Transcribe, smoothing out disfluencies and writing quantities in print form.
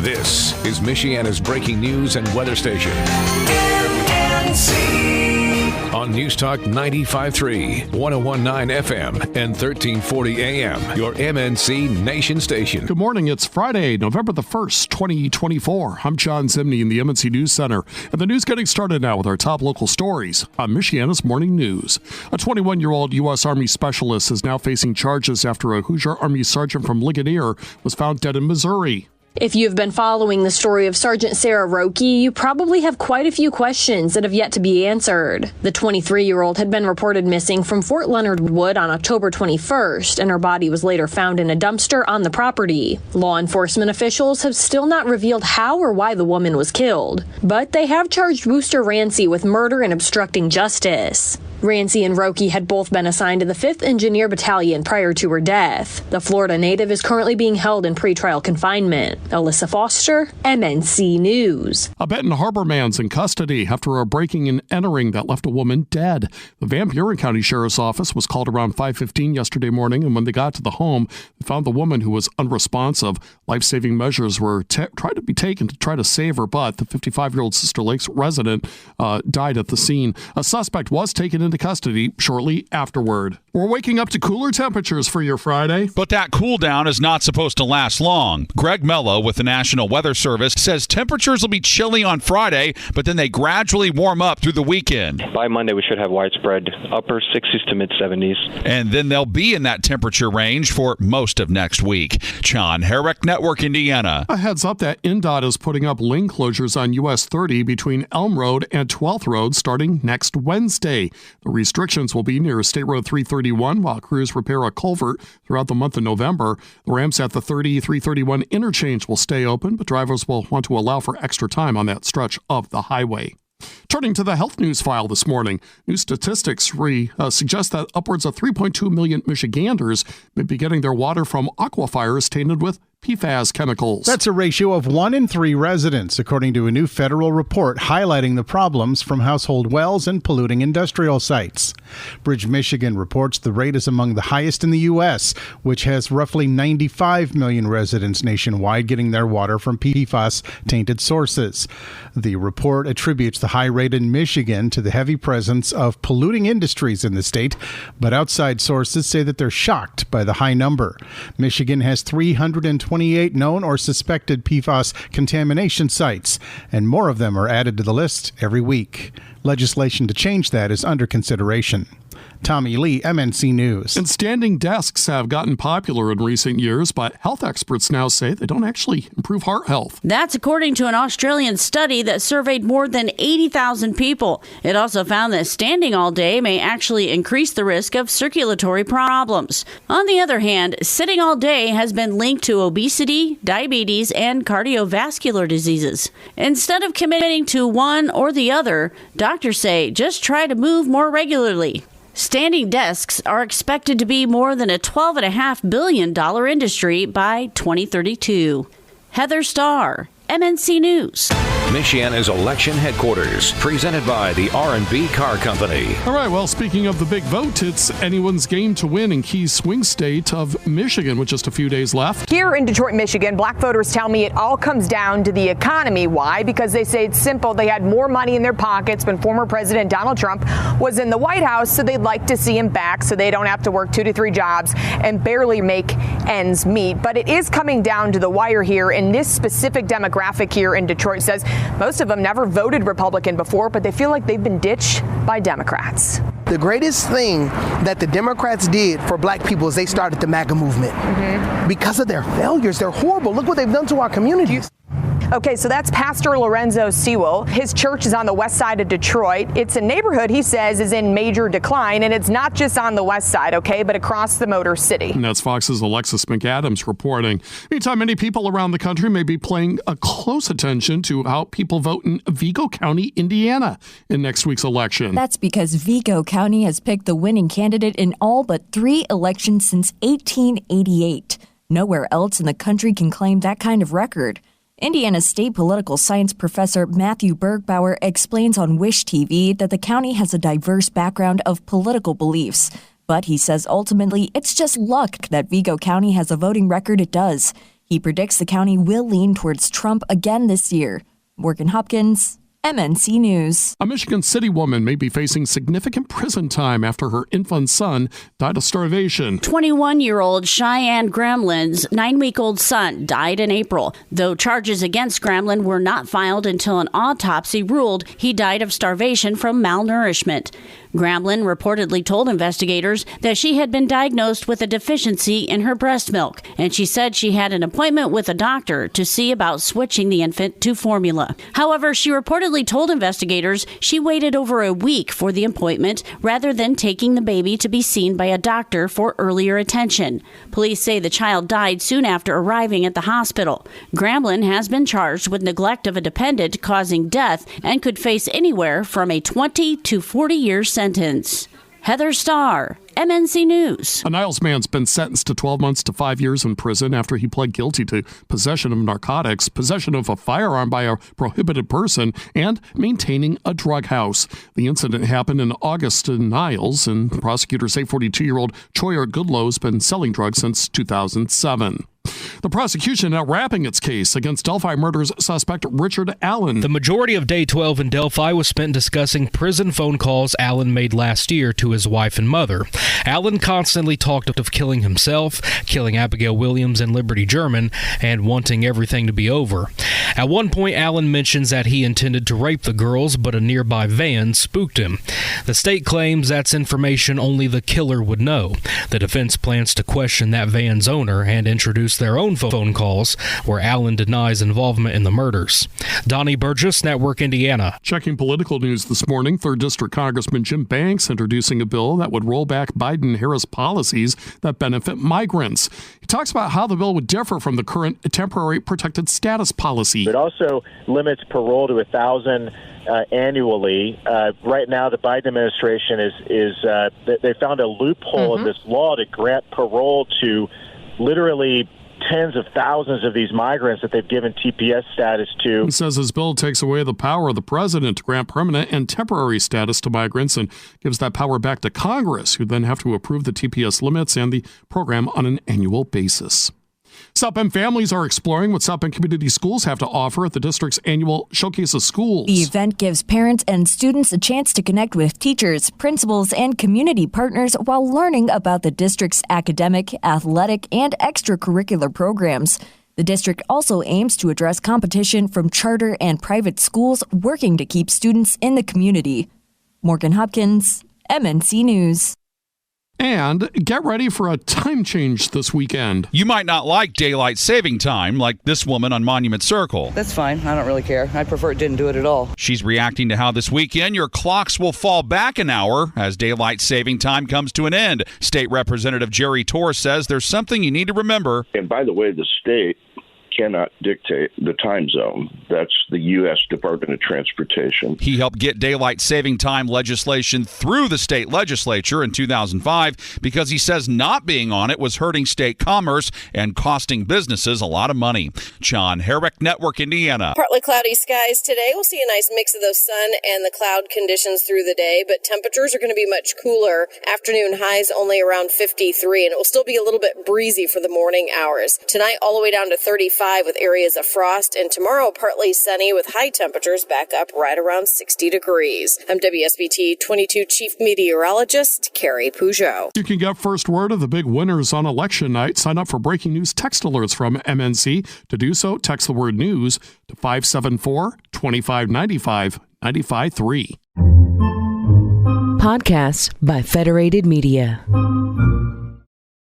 This is Michiana's breaking news and weather station. MNC. On News Talk 95.3, 101.9 FM, and 1340 AM, your MNC Nation station. Good morning. It's Friday, November the 1st, 2024. I'm John Zimney in the MNC News Center. And the news getting started now with our top local stories on Michiana's Morning News. A 21-year-old U.S. Army specialist is now facing charges after a Hoosier Army sergeant from Ligonier was found dead in Missouri. If you've been following the story of Sergeant Sarah Roque, you probably have quite a few questions that have yet to be answered. The 23-year-old had been reported missing from Fort Leonard Wood on October 21st, and her body was later found in a dumpster on the property. Law enforcement officials have still not revealed how or why the woman was killed, but they have charged Wooster Rancy with murder and obstructing justice. Rancy and Roque had both been assigned to the 5th Engineer Battalion prior to her death. The Florida native is currently being held in pretrial confinement. Alyssa Foster, MNC News. A Benton Harbor man's in custody after a breaking and entering that left a woman dead. The Van Buren County Sheriff's Office was called around 5:15 yesterday morning, and when they got to the home, they found the woman who was unresponsive. Life-saving measures were tried to be taken to try to save her, but the 55-year-old Sister Lakes resident died at the scene. A suspect was taken into custody shortly afterward. We're waking up to cooler temperatures for your Friday. But that cool down is not supposed to last long. Greg Mello with the National Weather Service says temperatures will be chilly on Friday, but then they gradually warm up through the weekend. By Monday, we should have widespread upper 60s to mid 70s. And then they'll be in that temperature range for most of next week. John Herrick, Network Indiana. A heads up that NDOT is putting up lane closures on US 30 between Elm Road and 12th Road starting next Wednesday. The restrictions will be near State Road 331 while crews repair a culvert throughout the month of November. The ramps at the 331 interchange will stay open, but drivers will want to allow for extra time on that stretch of the highway. Turning to the health news file this morning, new statistics suggest that upwards of 3.2 million Michiganders may be getting their water from aquifers tainted with PFAS chemicals. That's a ratio of 1 in 3 residents, according to a new federal report highlighting the problems from household wells and polluting industrial sites. Bridge, Michigan reports the rate is among the highest in the U.S., which has roughly 95 million residents nationwide getting their water from PFAS-tainted sources. The report attributes the high rate in Michigan to the heavy presence of polluting industries in the state, but outside sources say that they're shocked by the high number. Michigan has 328 known or suspected PFAS contamination sites, and more of them are added to the list every week. Legislation to change that is under consideration. Tommy Lee, MNC News. And standing desks have gotten popular in recent years, but health experts now say they don't actually improve heart health. That's according to an Australian study that surveyed more than 80,000 people. It also found that standing all day may actually increase the risk of circulatory problems. On the other hand, sitting all day has been linked to obesity, diabetes, and cardiovascular diseases. Instead of committing to one or the other, doctors say just try to move more regularly. Standing desks are expected to be more than a $12.5 billion industry by 2032. Heather Starr, MNC News. Michiana's election headquarters, presented by the R&B Car Company. All right, well, speaking of the big vote, it's anyone's game to win in key swing state of Michigan with just a few days left. Here in Detroit, Michigan, black voters tell me it all comes down to the economy. Why? Because they say it's simple. They had more money in their pockets when former President Donald Trump was in the White House, so they'd like to see him back so they don't have to work 2 to 3 jobs and barely make ends meet. But it is coming down to the wire here, and this specific demographic here in Detroit says most of them never voted Republican before, but they feel like they've been ditched by Democrats. The greatest thing that the Democrats did for black people is they started the MAGA movement. Because of their failures, they're horrible. Look what they've done to our communities. Okay, so that's Pastor Lorenzo Sewell. His church is on the west side of Detroit. It's a neighborhood, he says, is in major decline, and it's not just on the west side, okay, but across the Motor City. And that's Fox's Alexis McAdams reporting. Meantime, many people around the country may be paying a close attention to how people vote in Vigo County, Indiana, in next week's election. That's because Vigo County has picked the winning candidate in all but 3 elections since 1888. Nowhere else in the country can claim that kind of record. Indiana State political science professor Matthew Bergbauer explains on Wish TV that the county has a diverse background of political beliefs. But he says ultimately it's just luck that Vigo County has a voting record it does. He predicts the county will lean towards Trump again this year. Morgan Hopkins, MNC News. A Michigan City woman may be facing significant prison time after her infant son died of starvation. 21-year-old Cheyenne Gramlin's 9-week-old son died in April, though charges against Gramlin were not filed until an autopsy ruled he died of starvation from malnourishment. Gramlin reportedly told investigators that she had been diagnosed with a deficiency in her breast milk, and she said she had an appointment with a doctor to see about switching the infant to formula. However, she reportedly told investigators she waited over a week for the appointment rather than taking the baby to be seen by a doctor for earlier attention. Police say the child died soon after arriving at the hospital. Gramlin has been charged with neglect of a dependent causing death and could face anywhere from a 20 to 40-year sentence. Heather Starr, MNC News. A Niles man's been sentenced to 12 months to 5 years in prison after he pled guilty to possession of narcotics, possession of a firearm by a prohibited person, and maintaining a drug house. The incident happened in August in Niles, and prosecutors say 42-year-old Troyer Goodlow has been selling drugs since 2007. The prosecution now wrapping its case against Delphi murders suspect Richard Allen. The majority of Day 12 in Delphi was spent discussing prison phone calls Allen made last year to his wife and mother. Allen constantly talked of killing himself, killing Abigail Williams and Liberty German, and wanting everything to be over. At one point, Allen mentions that he intended to rape the girls, but a nearby van spooked him. The state claims that's information only the killer would know. The defense plans to question that van's owner and introduce their own phone calls where Allen denies involvement in the murders. Donnie Burgess, Network Indiana. Checking political news this morning, 3rd District Congressman Jim Banks introducing a bill that would roll back Biden-Harris policies that benefit migrants. He talks about how the bill would differ from the current temporary protected status policy. It also limits parole to 1,000 annually. Right now, the Biden administration they found a loophole in this law to grant parole to literally tens of thousands of these migrants that they've given TPS status to. He says his bill takes away the power of the president to grant permanent and temporary status to migrants and gives that power back to Congress, who then have to approve the TPS limits and the program on an annual basis. South Bend families are exploring what South Bend Community Schools have to offer at the district's annual Showcase of Schools. The event gives parents and students a chance to connect with teachers, principals, and community partners while learning about the district's academic, athletic, and extracurricular programs. The district also aims to address competition from charter and private schools working to keep students in the community. Morgan Hopkins, MNC News. And get ready for a time change this weekend. You might not like daylight saving time like this woman on Monument Circle. That's fine. I don't really care. I prefer it didn't do it at all. She's reacting to how this weekend your clocks will fall back an hour as daylight saving time comes to an end. State Representative Jerry Torr says there's something you need to remember. And by the way, the state cannot dictate the time zone. That's the U.S. Department of Transportation. He helped get daylight saving time legislation through the state legislature in 2005 because he says not being on it was hurting state commerce and costing businesses a lot of money. John Herrick, Network Indiana. Partly cloudy skies today. We'll see a nice mix of those sun and the cloud conditions through the day, but temperatures are going to be much cooler. Afternoon highs only around 53, and it will still be a little bit breezy for the morning hours. Tonight all the way down to 35 with areas of frost, and tomorrow partly sunny with high temperatures back up right around 60 degrees. I'm WSBT 22 Chief Meteorologist Carrie Peugeot. You can get first word of the big winners on election night. Sign up for breaking news text alerts from MNC. To do so, text the word news to 574-2595, 95.3. Podcasts by Federated Media.